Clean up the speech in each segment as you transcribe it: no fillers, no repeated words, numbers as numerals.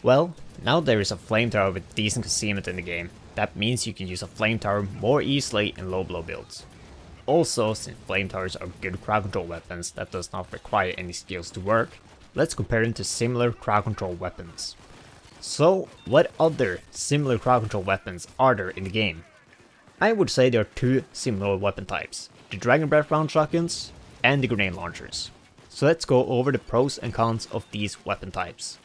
Well, now there is a flamethrower with decent concealment in the game. That means you can use a flamethrower more easily in low blow builds. Also, since flamethrowers are good crowd control weapons that does not require any skills to work, let's compare them to similar crowd control weapons. So, what other similar crowd control weapons are there in the game? I would say there are two similar weapon types, the Dragonpad Shotguns and the grenade launchers. So let's go over the pros and cons of these weapon types.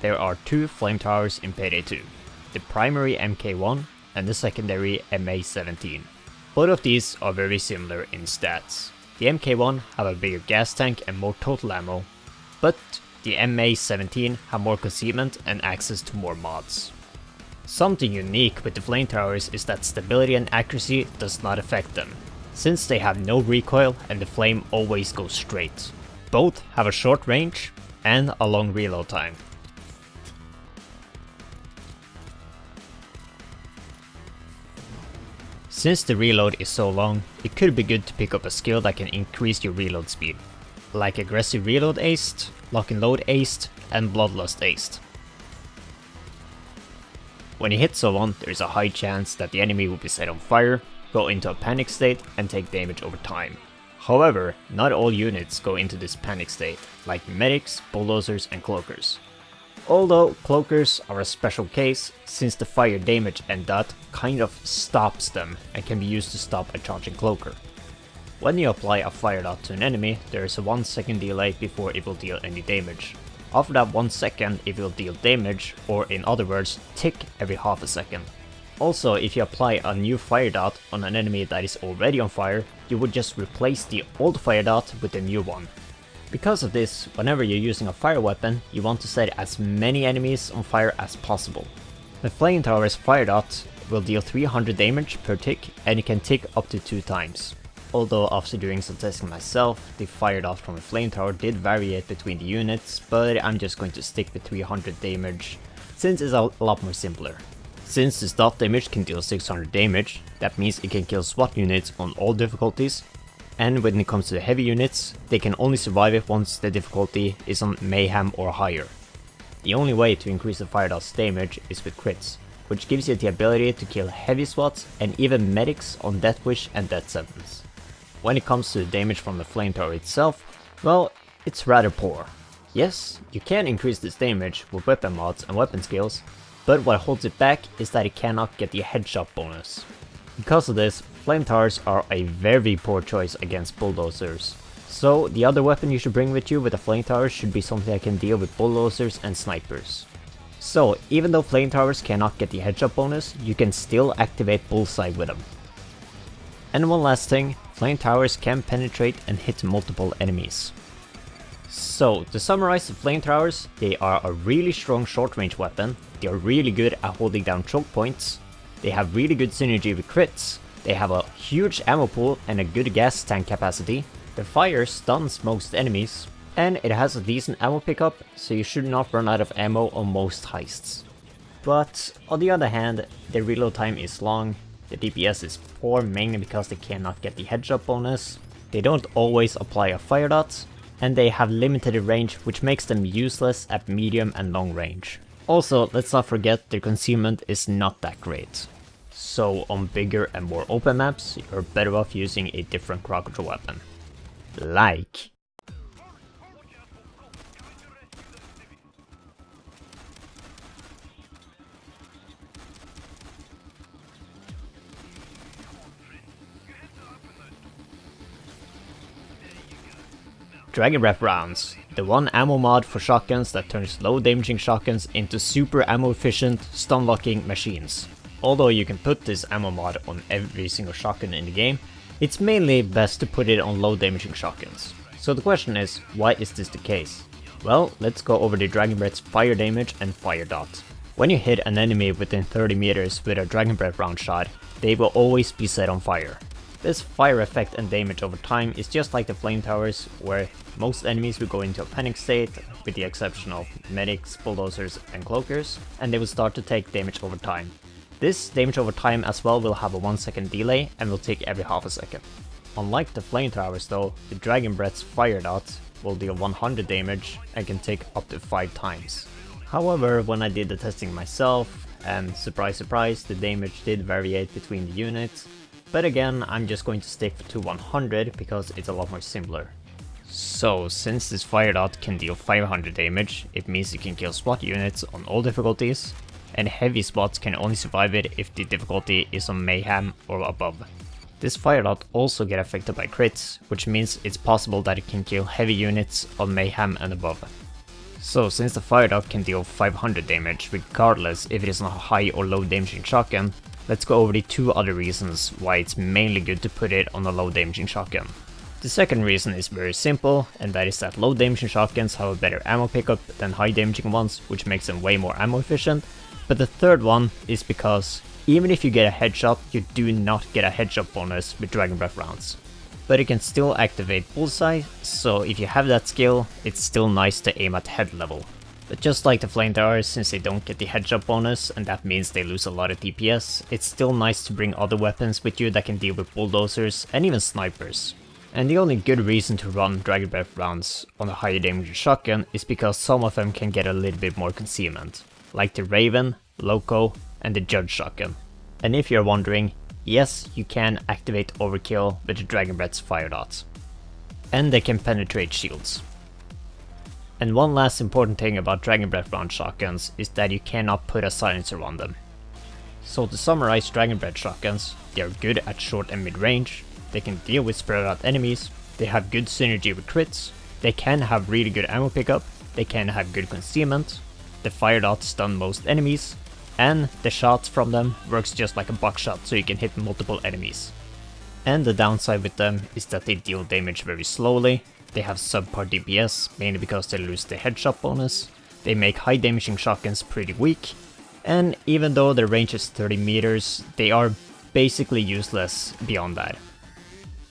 There are two flamethrowers in Payday 2, the primary MK1 and the secondary MA17. Both of these are very similar in stats. The MK1 have a bigger gas tank and more total ammo, but the MA17 have more concealment and access to more mods. Something unique with the flamethrowers is that stability and accuracy does not affect them, since they have no recoil and the flame always goes straight. Both have a short range and a long reload time. Since the reload is so long, it could be good to pick up a skill that can increase your reload speed, like aggressive reload aced, lock and load aced, and bloodlust aced. When you hit someone, there is a high chance that the enemy will be set on fire, go into a panic state, and take damage over time. However, not all units go into this panic state, like medics, bulldozers, and cloakers. Although cloakers are a special case, since the fire damage and that kind of stops them and can be used to stop a charging cloaker. When you apply a fire dot to an enemy, there is a 1 second delay before it will deal any damage. After that 1 second it will deal damage, or in other words, tick every half a second. Also, if you apply a new fire dot on an enemy that is already on fire, you would just replace the old fire dot with a new one. Because of this, whenever you're using a fire weapon, you want to set as many enemies on fire as possible. The flamethrower's fire dot will deal 300 damage per tick, and it can tick up to 2 times. Although after doing some testing myself, the fire dot from a flamethrower did vary between the units, but I'm just going to stick with 300 damage, since it's a lot more simpler. Since this dot damage can deal 600 damage, that means it can kill SWAT units on all difficulties. And when it comes to the heavy units, they can only survive it once the difficulty is on Mayhem or higher. The only way to increase the fire dot's damage is with crits, which gives you the ability to kill heavy SWATs and even medics on Death Wish and Death Sentence. When it comes to the damage from the flamethrower itself, well, it's rather poor. Yes, you can increase this damage with weapon mods and weapon skills, but what holds it back is that it cannot get the headshot bonus. Because of this, flamethrowers are a very poor choice against bulldozers. So the other weapon you should bring with you with a flamethrower should be something that can deal with bulldozers and snipers. So even though flamethrowers cannot get the headshot bonus, you can still activate bullseye with them. And one last thing, flamethrowers can penetrate and hit multiple enemies. So to summarize the flamethrowers, they are a really strong short range weapon, they are really good at holding down choke points, they have really good synergy with crits, they have a huge ammo pool and a good gas tank capacity, the fire stuns most enemies, and it has a decent ammo pickup, so you should not run out of ammo on most heists. But on the other hand, the reload time is long, the DPS is poor mainly because they cannot get the headshot bonus, they don't always apply a fire dot, and they have limited range, which makes them useless at medium and long range. Also, let's not forget their concealment is not that great. So on bigger and more open maps, you're better off using a different crowd control weapon. Like. Dragonpad rounds, the one ammo mod for shotguns that turns low damaging shotguns into super ammo efficient stun locking machines. Although you can put this ammo mod on every single shotgun in the game, it's mainly best to put it on low damaging shotguns. So the question is, why is this the case? Well, let's go over the Dragonpad's fire damage and fire dot. When you hit an enemy within 30 meters with a Dragonpad round shot, they will always be set on fire. This fire effect and damage over time is just like the Flamethrowers, where most enemies will go into a panic state, with the exception of medics, bulldozers and cloakers, and they will start to take damage over time. This damage over time as well will have a 1 second delay and will tick every half a second. Unlike the Flamethrowers though, the Dragon Breath's fire dot will deal 100 damage and can tick up to 5 times. However, when I did the testing myself, and surprise surprise, the damage did variate between the units, but again, I'm just going to stick to 100 because it's a lot more simpler. So, since this fire dot can deal 500 damage, it means you can kill SWAT units on all difficulties, and heavy SWATs can only survive it if the difficulty is on Mayhem or above. This fire dot also get affected by crits, which means it's possible that it can kill heavy units on Mayhem and above. So, since the fire dot can deal 500 damage regardless if it is on a high or low damaging shotgun, let's go over the 2 other reasons why it's mainly good to put it on a low damaging shotgun. The second reason is very simple, and that is that low damaging shotguns have a better ammo pickup than high damaging ones, which makes them way more ammo efficient. But the third one is because even if you get a headshot, you do not get a headshot bonus with Dragon Breath rounds. But it can still activate bullseye, so if you have that skill, it's still nice to aim at head level. But just like the Flamethrowers, since they don't get the headshot bonus, and that means they lose a lot of DPS, it's still nice to bring other weapons with you that can deal with bulldozers and even snipers. And the only good reason to run Dragon Breath rounds on a higher damage shotgun is because some of them can get a little bit more concealment, like the Raven, Loco, and the Judge shotgun. And if you're wondering, yes, you can activate overkill with the Dragon Breath's fire dots. And they can penetrate shields. And one last important thing about Dragon Breath round shotguns is that you cannot put a silencer on them. So to summarize Dragon Breath shotguns, they are good at short and mid range, they can deal with spread out enemies, they have good synergy with crits, they can have really good ammo pickup, they can have good concealment, the fire dots stun most enemies, and the shots from them works just like a buckshot, so you can hit multiple enemies. And the downside with them is that they deal damage very slowly, they have subpar DPS, mainly because they lose the headshot bonus, they make high damaging shotguns pretty weak, and even though their range is 30 meters, they are basically useless beyond that.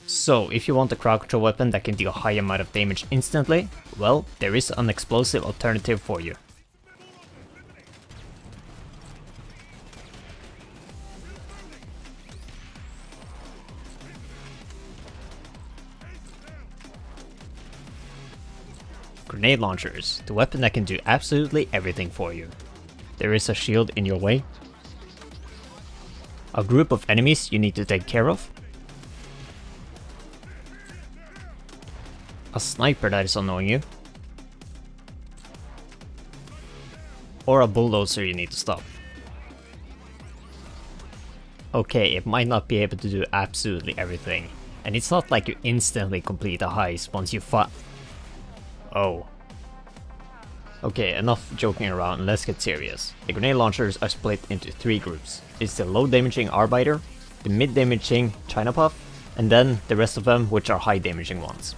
So if you want a crowd control weapon that can deal a high amount of damage instantly, well, there is an explosive alternative for you. Grenade launchers, the weapon that can do absolutely everything for you. There is a shield in your way, a group of enemies you need to take care of, a sniper that is annoying you, or a bulldozer you need to stop. Okay, it might not be able to do absolutely everything, and it's not like you instantly complete a heist once you Oh. Okay, enough joking around, let's get serious. The grenade launchers are split into 3 groups. It's the low damaging Arbiter, the mid damaging China Puff, and then the rest of them, which are high damaging ones.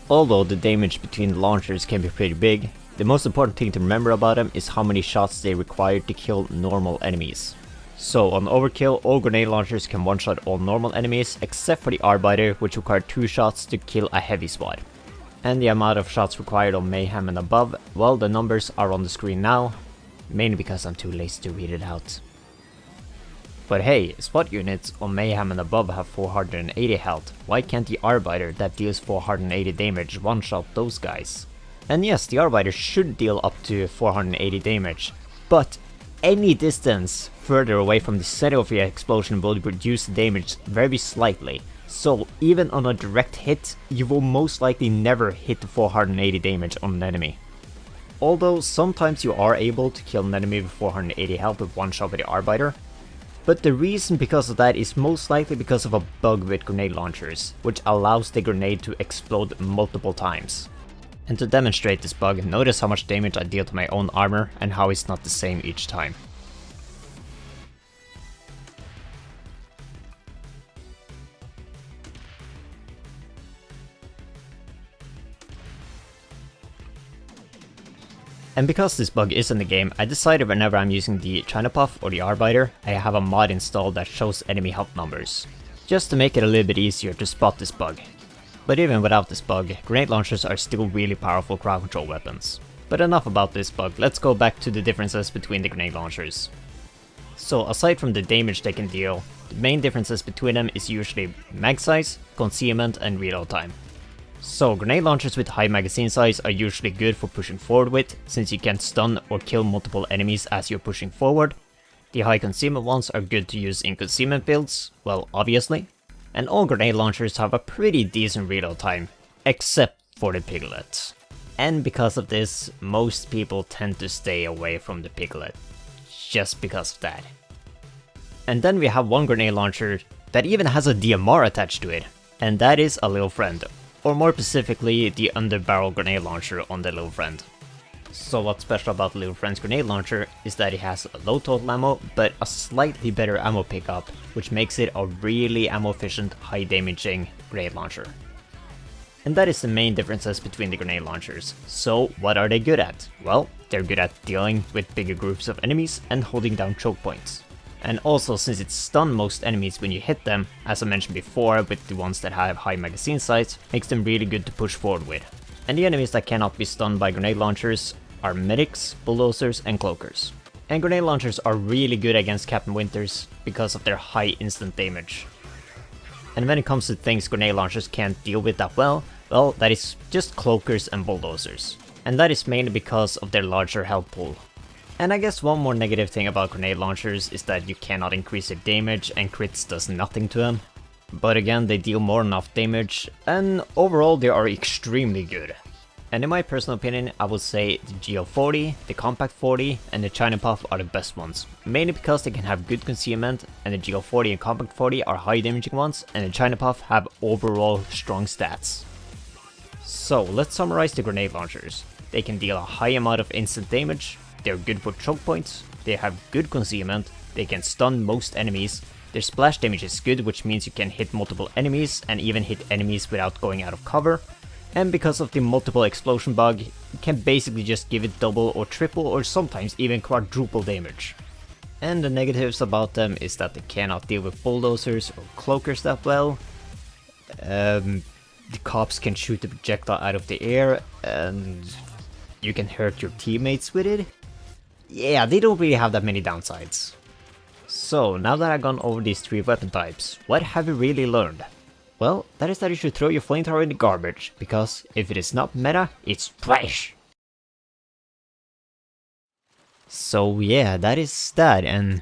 Although the damage between the launchers can be pretty big, the most important thing to remember about them is how many shots they require to kill normal enemies. So on overkill, all grenade launchers can one-shot all normal enemies except for the Arbiter, which require 2 shots to kill a heavy SWAT. And the amount of shots required on Mayhem and above, well, the numbers are on the screen now, mainly because I'm too lazy to read it out. But hey, SWAT units on Mayhem and above have 480 health, why can't the Arbiter that deals 480 damage one-shot those guys? And yes, the Arbiter should deal up to 480 damage, but any distance further away from the center of the explosion will reduce the damage very slightly. So even on a direct hit, you will most likely never hit 480 damage on an enemy. Although sometimes you are able to kill an enemy with 480 health with one shot with the Arbiter, but the reason because of that is most likely because of a bug with grenade launchers, which allows the grenade to explode multiple times. And to demonstrate this bug, notice how much damage I deal to my own armor and how it's not the same each time. And because this bug is in the game, I decided whenever I'm using the China Puff or the Arbiter, I have a mod installed that shows enemy health numbers. just to make it a little bit easier to spot this bug. But even without this bug, grenade launchers are still really powerful crowd control weapons. But enough about this bug, let's go back to the differences between the grenade launchers. So aside from the damage they can deal, the main differences between them is usually mag size, concealment and reload time. So grenade launchers with high magazine size are usually good for pushing forward with, since you can stun or kill multiple enemies as you're pushing forward. The high concealment ones are good to use in concealment builds, well obviously. And all grenade launchers have a pretty decent reload time, except for the piglet. And because of this, most people tend to stay away from the piglet, just because of that. And then we have one grenade launcher that even has a DMR attached to it, and that is a little friend. Or more specifically, the Underbarrel grenade launcher on the little friend. So what's special about the little friend's grenade launcher is that it has a low total ammo, but a slightly better ammo pickup, which makes it a really ammo efficient, high damaging grenade launcher. And that is the main differences between the grenade launchers. So what are they good at? Well, they're good at dealing with bigger groups of enemies and holding down choke points. And also, since it stuns most enemies when you hit them, as I mentioned before with the ones that have high magazine size, makes them really good to push forward with. And the enemies that cannot be stunned by grenade launchers are medics, bulldozers and cloakers. And grenade launchers are really good against Captain Winters because of their high instant damage. And when it comes to things grenade launchers can't deal with that well, that is just cloakers and bulldozers. And that is mainly because of their larger health pool. And I guess one more negative thing about grenade launchers is that you cannot increase their damage and crits does nothing to them. But again, they deal more than enough damage, and overall they are extremely good. And in my personal opinion, I would say the GL40, the Compact 40 and the China Puff are the best ones. Mainly because they can have good concealment, and the GL40 and Compact 40 are high damaging ones, and the China Puff have overall strong stats. So let's summarize the grenade launchers. They can deal a high amount of instant damage, they're good for choke points, they have good concealment, they can stun most enemies, their splash damage is good, which means you can hit multiple enemies and even hit enemies without going out of cover. And because of the multiple explosion bug, you can basically just give it double or triple or sometimes even quadruple damage. And the negatives about them is that they cannot deal with bulldozers or cloakers that well. The cops can shoot the projectile out of the air and you can hurt your teammates with it. Yeah, they don't really have that many downsides. So now that I've gone over these three weapon types, what have you really learned? Well, that is that you should throw your flamethrower in the garbage, because if it is not meta, it's trash! So yeah, that is that, and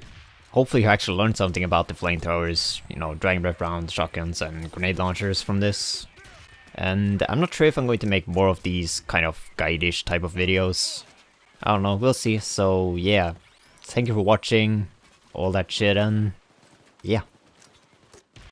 hopefully you actually learned something about the flamethrowers, you know, Dragonpad round, shotguns and grenade launchers from this. And I'm not sure if I'm going to make more of these kind of guide-ish type of videos. I don't know, we'll see. So yeah, thank you for watching, all that shit, and yeah.